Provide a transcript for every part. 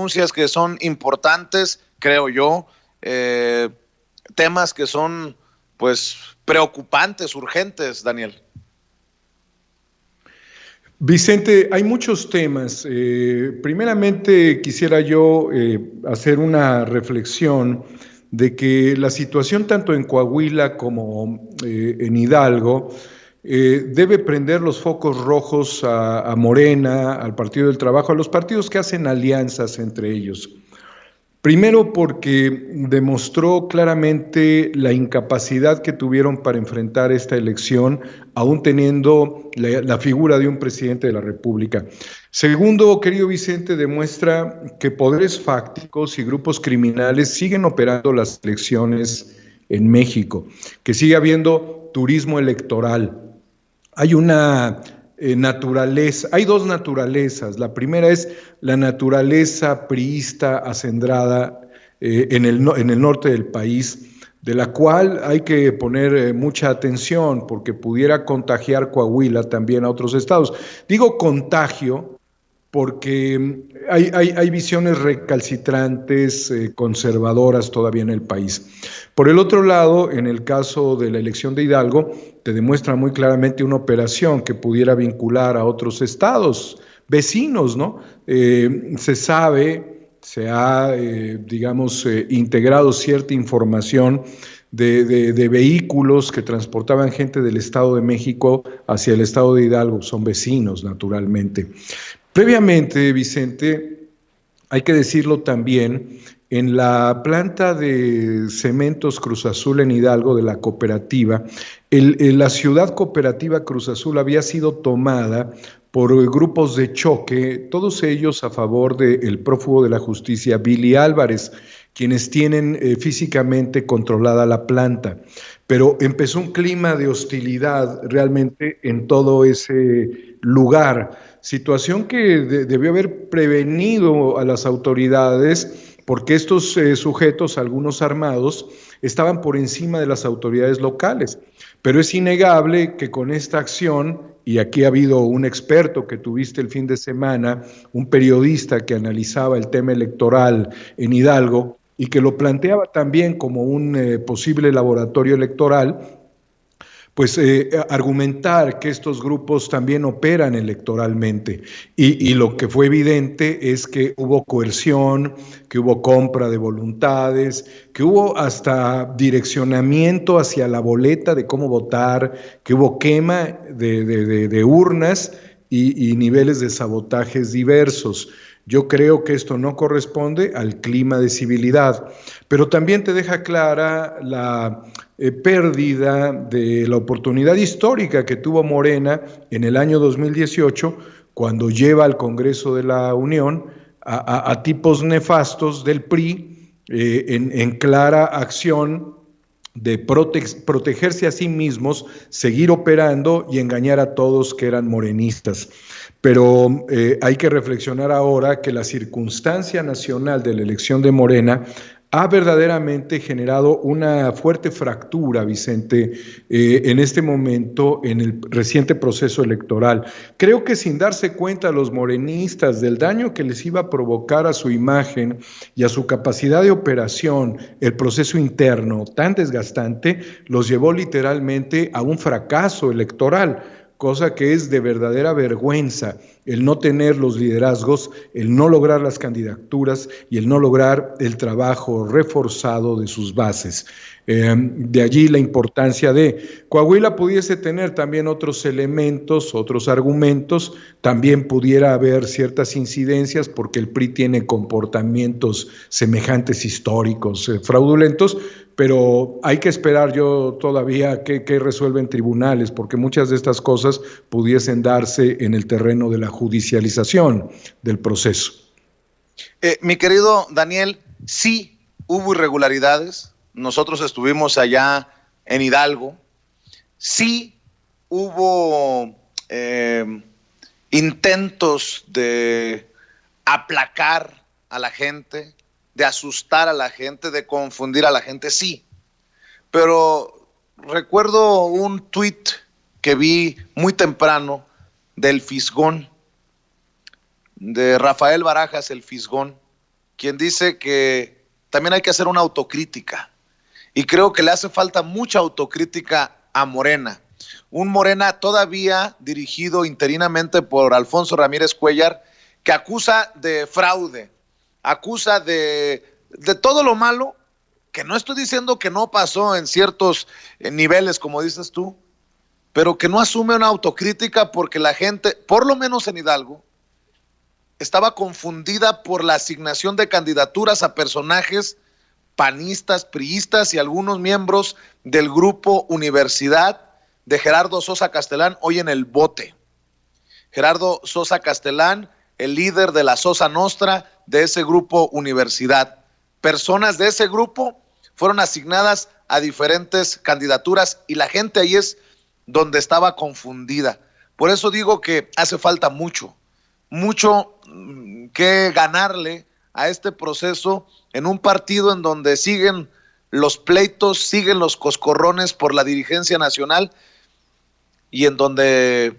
denuncias que son importantes, creo yo, temas que son pues preocupantes, urgentes, Daniel. Vicente, hay muchos temas. Primeramente quisiera yo hacer una reflexión de que la situación tanto en Coahuila como en Hidalgo debe prender los focos rojos a Morena, al Partido del Trabajo, a los partidos que hacen alianzas entre ellos. Primero porque demostró claramente la incapacidad que tuvieron para enfrentar esta elección, aún teniendo la figura de un presidente de la República. Segundo, querido Vicente, demuestra que poderes fácticos y grupos criminales siguen operando las elecciones en México, que sigue habiendo turismo electoral. Hay una naturaleza, hay dos naturalezas. La primera es la naturaleza priista acendrada en el norte del país, de la cual hay que poner mucha atención porque pudiera contagiar Coahuila también a otros estados. Digo contagio porque hay visiones recalcitrantes, conservadoras todavía en el país. Por el otro lado, en el caso de la elección de Hidalgo, te demuestra muy claramente una operación que pudiera vincular a otros estados vecinos, ¿no? Se sabe, se ha, digamos, integrado cierta información de vehículos que transportaban gente del Estado de México hacia el Estado de Hidalgo, son vecinos, naturalmente. Previamente, Vicente, hay que decirlo también, en la planta de cementos Cruz Azul en Hidalgo de la cooperativa, la ciudad cooperativa Cruz Azul había sido tomada por grupos de choque, todos ellos a favor del prófugo de la justicia, Billy Álvarez, quienes tienen físicamente controlada la planta. Pero empezó un clima de hostilidad realmente en todo ese lugar, situación que debió haber prevenido a las autoridades, porque estos sujetos, algunos armados, estaban por encima de las autoridades locales. Pero es innegable que con esta acción, y aquí ha habido un experto que tuviste el fin de semana, un periodista que analizaba el tema electoral en Hidalgo y que lo planteaba también como un posible laboratorio electoral, pues argumentar que estos grupos también operan electoralmente. Y lo que fue evidente es que hubo coerción, que hubo compra de voluntades, que hubo hasta direccionamiento hacia la boleta de cómo votar, que hubo quema de urnas y niveles de sabotajes diversos. Yo creo que esto no corresponde al clima de civilidad, pero también te deja clara la pérdida de la oportunidad histórica que tuvo Morena en el año 2018, cuando lleva al Congreso de la Unión a tipos nefastos del PRI en clara acción de protegerse a sí mismos, seguir operando y engañar a todos que eran morenistas. Pero hay que reflexionar ahora que la circunstancia nacional de la elección de Morena ha verdaderamente generado una fuerte fractura, Vicente, en este momento, en el reciente proceso electoral. Creo que sin darse cuenta los morenistas del daño que les iba a provocar a su imagen y a su capacidad de operación, el proceso interno tan desgastante, los llevó literalmente a un fracaso electoral, cosa que es de verdadera vergüenza, el no tener los liderazgos, el no lograr las candidaturas y el no lograr el trabajo reforzado de sus bases. De allí la importancia de Coahuila pudiese tener también otros elementos, otros argumentos, también pudiera haber ciertas incidencias porque el PRI tiene comportamientos semejantes históricos, fraudulentos, pero hay que esperar yo todavía que resuelven tribunales, porque muchas de estas cosas pudiesen darse en el terreno de la judicialización del proceso. Mi querido Daniel, sí hubo irregularidades. Nosotros estuvimos allá en Hidalgo. Sí hubo intentos de aplacar a la gente, de asustar a la gente, de confundir a la gente, sí. Pero recuerdo un tuit que vi muy temprano del Fisgón, de Rafael Barajas, el Fisgón, quien dice que también hay que hacer una autocrítica. Y creo que le hace falta mucha autocrítica a Morena. Un Morena todavía dirigido interinamente por Alfonso Ramírez Cuellar, que acusa de fraude, acusa de todo lo malo, que no estoy diciendo que no pasó en ciertos niveles, como dices tú, pero que no asume una autocrítica porque la gente, por lo menos en Hidalgo, estaba confundida por la asignación de candidaturas a personajes panistas, priistas y algunos miembros del grupo Universidad de Gerardo Sosa Castellán, hoy en el bote. Gerardo Sosa Castellán, el líder de la Sosa Nostra, de ese grupo Universidad. Personas de ese grupo fueron asignadas a diferentes candidaturas y la gente ahí es donde estaba confundida. Por eso digo que hace falta mucho que ganarle a este proceso en un partido en donde siguen los pleitos, siguen los coscorrones por la dirigencia nacional y en donde,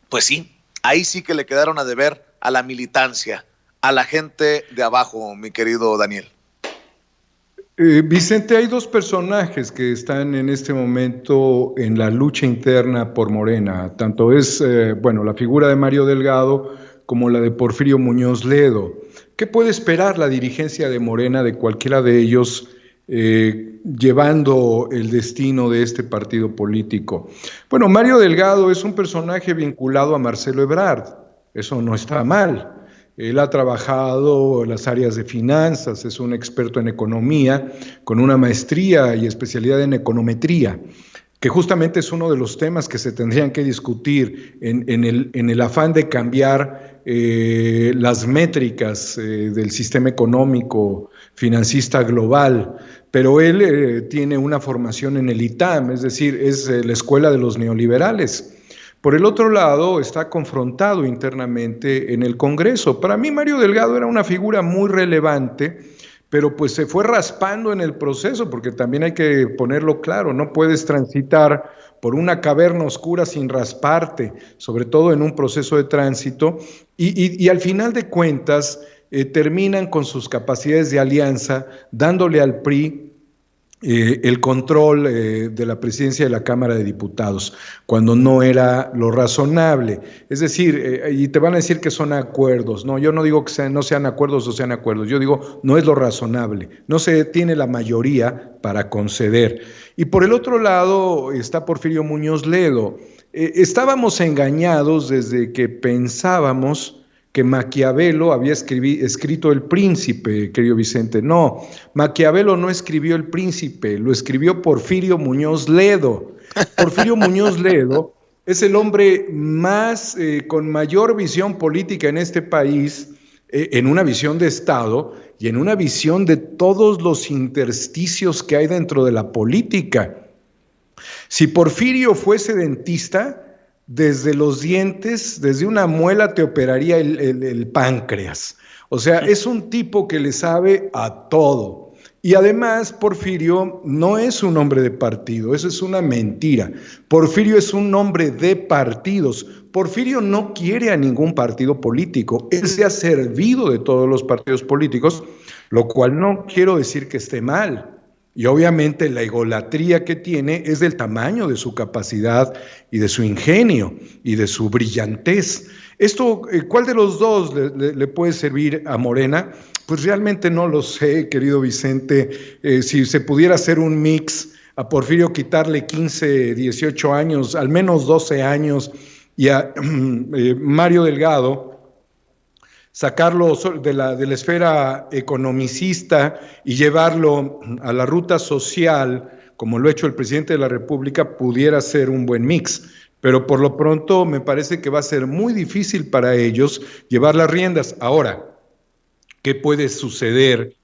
pues sí, ahí sí que le quedaron a deber a la militancia, a la gente de abajo, mi querido Daniel. Vicente, hay dos personajes que están en este momento en la lucha interna por Morena, tanto es, la figura de Mario Delgado como la de Porfirio Muñoz Ledo. ¿Qué puede esperar la dirigencia de Morena de cualquiera de ellos llevando el destino de este partido político? Bueno, Mario Delgado es un personaje vinculado a Marcelo Ebrard, eso no está mal. Él ha trabajado en las áreas de finanzas, es un experto en economía, con una maestría y especialidad en econometría, que justamente es uno de los temas que se tendrían que discutir en el afán de cambiar las métricas del sistema económico financista global. Pero él tiene una formación en el ITAM, es decir, es la escuela de los neoliberales. Por el otro lado, está confrontado internamente en el Congreso. Para mí, Mario Delgado era una figura muy relevante, pero pues se fue raspando en el proceso, porque también hay que ponerlo claro, no puedes transitar por una caverna oscura sin rasparte, sobre todo en un proceso de tránsito, y al final de cuentas terminan con sus capacidades de alianza, dándole al PRI el control de la presidencia de la Cámara de Diputados, cuando no era lo razonable. Es decir, y te van a decir que son acuerdos. No, yo no digo que no sean acuerdos o sean acuerdos. Yo digo, no es lo razonable. No se tiene la mayoría para conceder. Y por el otro lado está Porfirio Muñoz Ledo. Estábamos engañados desde que pensábamos que Maquiavelo había escrito El Príncipe, querido Vicente. No, Maquiavelo no escribió El Príncipe, lo escribió Porfirio Muñoz Ledo. Porfirio Muñoz Ledo es el hombre con mayor visión política en este país, en una visión de Estado y en una visión de todos los intersticios que hay dentro de la política. Si Porfirio fuese dentista, desde los dientes, desde una muela te operaría el páncreas. O sea, es un tipo que le sabe a todo. Y además, Porfirio no es un hombre de partido, eso es una mentira. Porfirio es un hombre de partidos. Porfirio no quiere a ningún partido político, él se ha servido de todos los partidos políticos, lo cual no quiero decir que esté mal. Y obviamente la egolatría que tiene es del tamaño de su capacidad y de su ingenio y de su brillantez. Esto, ¿cuál de los dos le puede servir a Morena? Pues realmente no lo sé, querido Vicente. Si se pudiera hacer un mix, a Porfirio quitarle 15, 18 años, al menos 12 años, y a Mario Delgado sacarlo de la esfera economicista y llevarlo a la ruta social, como lo ha hecho el presidente de la República, pudiera ser un buen mix. Pero por lo pronto me parece que va a ser muy difícil para ellos llevar las riendas. Ahora, ¿qué puede suceder?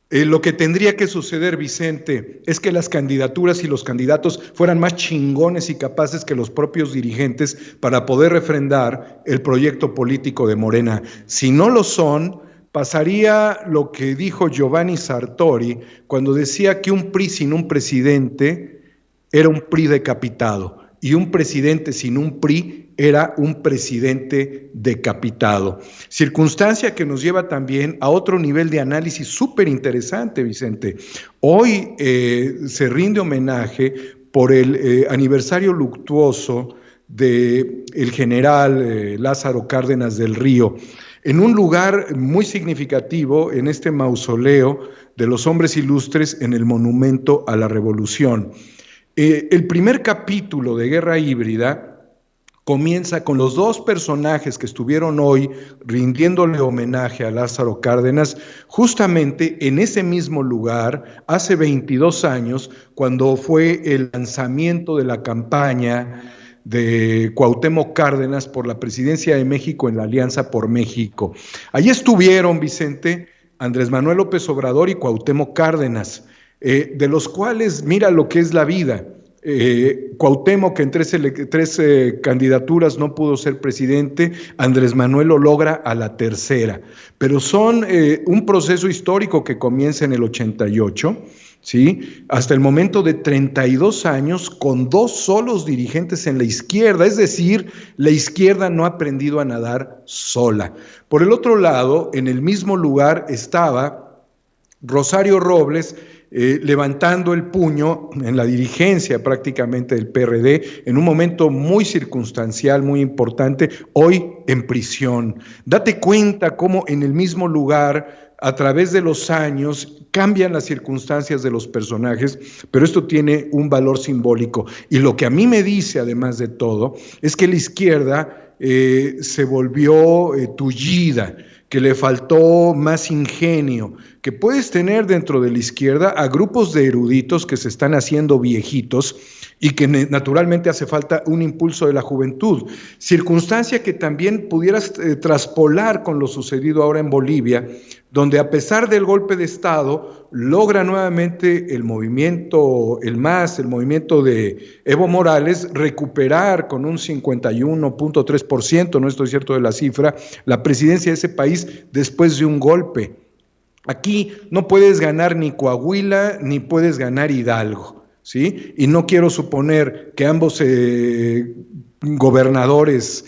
Lo que tendría que suceder, Vicente, es que las candidaturas y los candidatos fueran más chingones y capaces que los propios dirigentes para poder refrendar el proyecto político de Morena. Si no lo son, pasaría lo que dijo Giovanni Sartori cuando decía que un PRI sin un presidente era un PRI decapitado. y un presidente sin un PRI era un presidente decapitado. Circunstancia que nos lleva también a otro nivel de análisis súper interesante, Vicente. Hoy se rinde homenaje por el aniversario luctuoso del general Lázaro Cárdenas del Río, en un lugar muy significativo, en este mausoleo de los hombres ilustres en el Monumento a la Revolución. El primer capítulo de Guerra Híbrida comienza con los dos personajes que estuvieron hoy rindiéndole homenaje a Lázaro Cárdenas, justamente en ese mismo lugar, hace 22 años, cuando fue el lanzamiento de la campaña de Cuauhtémoc Cárdenas por la presidencia de México en la Alianza por México. Allí estuvieron, Vicente, Andrés Manuel López Obrador y Cuauhtémoc Cárdenas, de los cuales mira lo que es la vida. Cuauhtémoc, que en tres candidaturas no pudo ser presidente, Andrés Manuel lo logra a la tercera, pero son un proceso histórico que comienza en el 88, ¿sí? Hasta el momento de 32 años con dos solos dirigentes en la izquierda, es decir, la izquierda no ha aprendido a nadar sola. Por el otro lado, en el mismo lugar estaba Rosario Robles, levantando el puño en la dirigencia prácticamente del PRD, en un momento muy circunstancial, muy importante, hoy en prisión. Date cuenta cómo en el mismo lugar, a través de los años, cambian las circunstancias de los personajes, pero esto tiene un valor simbólico. Y lo que a mí me dice, además de todo, es que la izquierda se volvió tullida, que le faltó más ingenio, que puedes tener dentro de la izquierda a grupos de eruditos que se están haciendo viejitos y que naturalmente hace falta un impulso de la juventud. Circunstancia que también pudieras traspolar con lo sucedido ahora en Bolivia, donde a pesar del golpe de Estado, logra nuevamente el movimiento, el movimiento de Evo Morales, recuperar con un 51.3%, no estoy cierto de la cifra, la presidencia de ese país después de un golpe. Aquí no puedes ganar ni Coahuila, ni puedes ganar Hidalgo, ¿sí? Y no quiero suponer que ambos gobernadores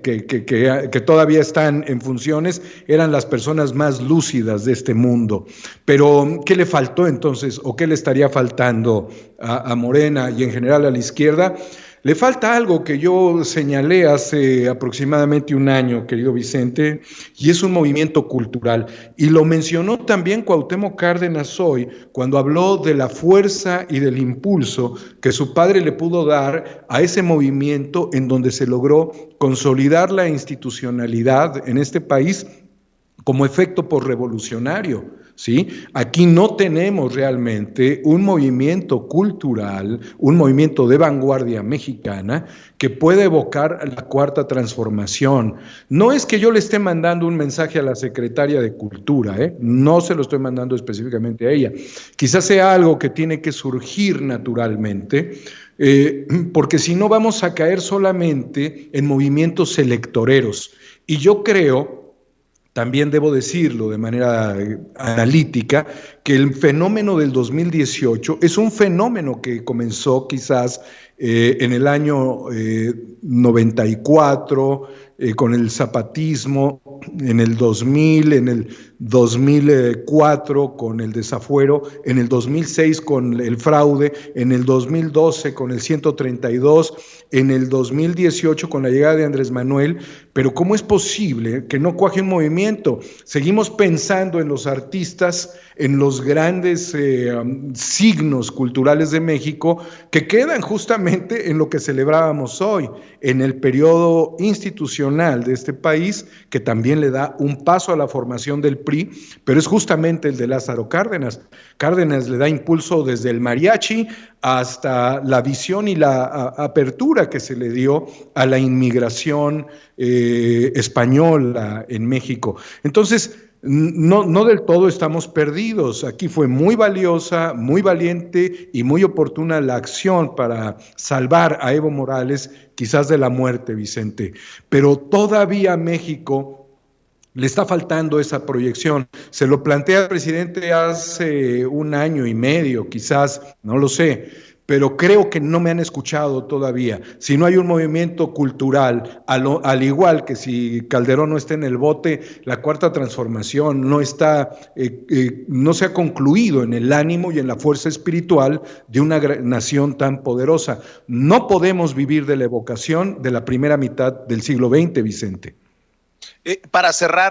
que todavía están en funciones, eran las personas más lúcidas de este mundo. Pero, ¿qué le faltó entonces, o qué le estaría faltando a Morena y en general a la izquierda? Le falta algo que yo señalé hace aproximadamente un año, querido Vicente, y es un movimiento cultural. Y lo mencionó también Cuauhtémoc Cárdenas hoy, cuando habló de la fuerza y del impulso que su padre le pudo dar a ese movimiento en donde se logró consolidar la institucionalidad en este país como efecto postrevolucionario. ¿Sí? Aquí no tenemos realmente un movimiento cultural, un movimiento de vanguardia mexicana que pueda evocar la cuarta transformación. No es que yo le esté mandando un mensaje a la secretaria de Cultura, no se lo estoy mandando específicamente a ella. Quizás sea algo que tiene que surgir naturalmente, porque si no vamos a caer solamente en movimientos electoreros. Y yo creo, también debo decirlo de manera analítica, que el fenómeno del 2018 es un fenómeno que comenzó quizás en el año 94, con el zapatismo, en el 2000, en el 2004 con el desafuero, en el 2006 con el fraude, en el 2012 con el 132, en el 2018 con la llegada de Andrés Manuel. Pero ¿cómo es posible que no cuaje un movimiento? Seguimos pensando en los artistas, en los grandes signos culturales de México que quedan justamente en lo que celebrábamos hoy, en el periodo institucional de este país, que también le da un paso a la formación del PRI, pero es justamente el de Lázaro Cárdenas. Cárdenas le da impulso desde el mariachi hasta la visión y la apertura que se le dio a la inmigración española en México. Entonces, no del todo estamos perdidos. Aquí fue muy valiosa, muy valiente y muy oportuna la acción para salvar a Evo Morales, quizás de la muerte, Vicente. Pero todavía México le está faltando esa proyección. Se lo plantea el presidente hace un año y medio, quizás, no lo sé, pero creo que no me han escuchado todavía. Si no hay un movimiento cultural, al igual que si Calderón no está en el bote, la cuarta transformación no está, no se ha concluido en el ánimo y en la fuerza espiritual de una nación tan poderosa. No podemos vivir de la evocación de la primera mitad del siglo XX, Vicente. Para cerrar,